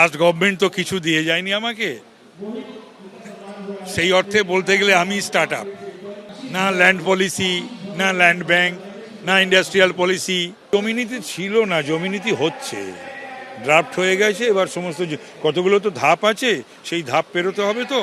Last government তো কিছু দিয়ে যায়নি আমাকে, সেই অর্থে বলতে গেলে আমি স্টার্ট আপ। না ল্যান্ড পলিসি, না ল্যান্ড ব্যাংক, না ইন্ডাস্ট্রিয়াল পলিসি। জমিনীতি ছিল না, জমিনীতি হচ্ছে, ড্রাফট হয়ে গেছে। এবার সমস্ত কতগুলো তো ধাপ আছে, সেই ধাপ পেরোতে হবে, তো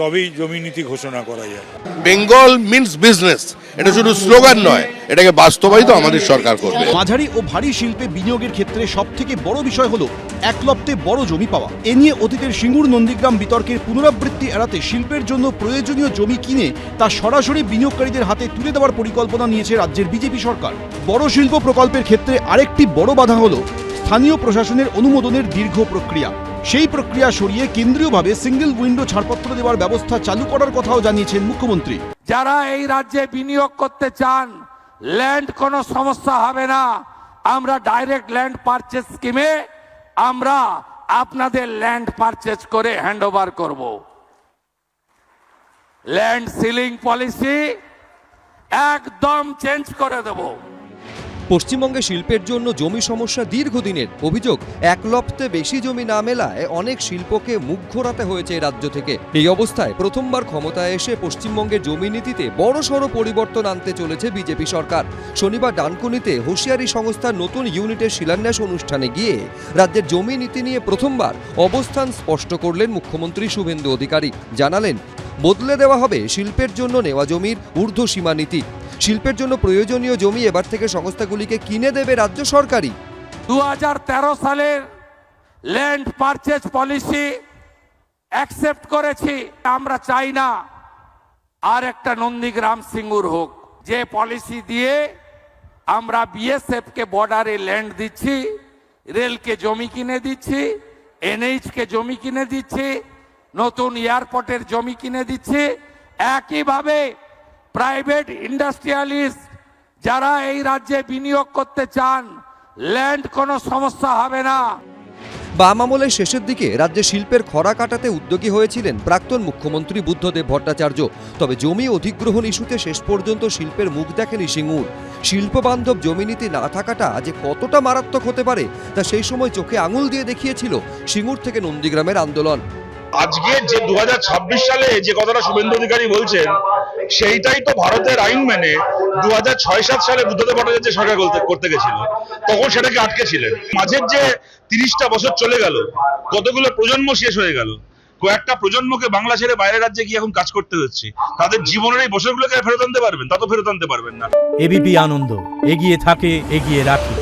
তবেই জমিনীতি ঘোষণা করা যায়। বেঙ্গল মিন্স বিজনেস, এটা শুধু স্লোগান নয়, এটাকে বাস্তবায়িত আমাদের সরকার করবে। মাঝারি ও ভারী শিল্পে বিনিয়োগের ক্ষেত্রে সবথেকে বড় বিষয় হলো একলপ্তে বড় জমি পাওয়া। এ নিয়ে অতীতের সিঙ্গুর নন্দীগ্রাম বিতর্কের পুনরাবৃত্তি এড়াতে শিল্পের জন্য প্রয়োজনীয় জমি কিনে তা সরাসরি বিনিয়োগকারীদের হাতে তুলে দেওয়ার পরিকল্পনা নিয়েছে রাজ্যের বিজেপি সরকার। বড় শিল্প প্রকল্পের ক্ষেত্রে আরেকটি বড় বাধা হলো স্থানীয় প্রশাসনের অনুমোদনের দীর্ঘ প্রক্রিয়া। সেই প্রক্রিয়া সরিয়ে কেন্দ্রীয়ভাবে সিঙ্গেল উইন্ডো ছাড়পত্র দেওয়ার ব্যবস্থা চালু করার কথাও জানিয়েছেন মুখ্যমন্ত্রী। যারা এই রাজ্যে বিনিয়োগ করতে চান, ল্যান্ড কোনো সমস্যা হবে না। আমরা ডাইরেক্ট ল্যান্ড পারচেজ স্কিমে আমরা আপনাদের ল্যান্ড পারচেজ করে হ্যান্ডওভার করব। ল্যান্ড সিলিং পলিসি একদম চেঞ্জ করে দেব। পশ্চিমবঙ্গে শিল্পের জন্য জমি সমস্যা দীর্ঘদিনের। অভিযোগ, একলপ্তে বেশি জমি না মেলায় অনেক শিল্পকে মুখ ঘোরাতে হয়েছে রাজ্য থেকে। এই অবস্থায় প্রথমবার ক্ষমতায় এসে পশ্চিমবঙ্গের জমি নীতিতে বড়সড় পরিবর্তন আনতে চলেছে বিজেপি সরকার। শনিবার ডানকুনিতে হুঁশিয়ারি সংস্থার নতুন ইউনিটের শিলান্যাস অনুষ্ঠানে গিয়ে রাজ্যের জমি নীতি নিয়ে প্রথমবার অবস্থান স্পষ্ট করলেন মুখ্যমন্ত্রী শুভেন্দু অধিকারী। জানালেন, বদলে দেওয়া হবে শিল্পের জন্য নেওয়া জমির ঊর্ধ্বসীমা নীতি। শিল্পের জন্য প্রয়োজনীয় জমি এবার থেকে সংস্থাগুলিকে কিনে দেবে রাজ্য সরকারই। 2013 সালের ল্যান্ড পারচেজ পলিসি অ্যাকসেপ্ট করেছি। আমরা চাই না আর একটা নন্দীগ্রাম সিঙ্গুর হোক, যে পলিসি দিয়ে আমরা বিএসএফ কে বর্ডারে ল্যান্ড দিচ্ছি, রেলকে জমি কিনে দিচ্ছি, এনএইচ কে জমি কিনে দিচ্ছি, নতুন এয়ারপোর্টের জমি কিনে দিচ্ছি। একইভাবে প্রাইভেট ইন্ডাস্ট্রিয়ালিস্ট যারা এই রাজ্যে বিনিয়োগ করতে চান, ল্যান্ড কোনো সমস্যা হবে না। বাম আমলের শেষের দিকে রাজ্যে শিল্পের খরা কাটাতে উদ্যোগী হয়েছিলেন প্রাক্তন মুখ্যমন্ত্রী বুদ্ধদেব ভট্টাচার্য। তবে জমি অধিগ্রহণ ইস্যুতে শেষ পর্যন্ত শিল্পের মুখ দেখেনি সিঙ্গুর। শিল্প বান্ধব জমি নীতি না থাকাটা যে কতটা মারাত্মক হতে পারে তা সেই সময় চোখে আঙুল দিয়ে দেখিয়েছিল সিঙ্গুর থেকে নন্দীগ্রামের আন্দোলন। আজকে যে 2026 সালে যে কথাটা শুভেন্দু অধিকারী বলছেন, সেইটাই তো ভারতের আইন মেনে 2006-07 সালে বুদ্ধদেব ভট্টাচার্য সরকার করতে গেছিল, তখন সেটাকে আটকে ছিলেন। মাঝের যে 30টা বছর চলে গেল, কতগুলো প্রজন্ম শেষ হয়ে গেল, কয়েকটা প্রজন্মকে বাংলা ছেড়ে বাইরের রাজ্যে গিয়ে এখন কাজ করতে হচ্ছে। তাদের জীবনের এই বছরগুলোকে ফেরত আনতে পারবেন? তা তো ফেরত আনতে পারবেন না। এবিপি আনন্দ, এগিয়ে থাকে, এগিয়ে রাখে।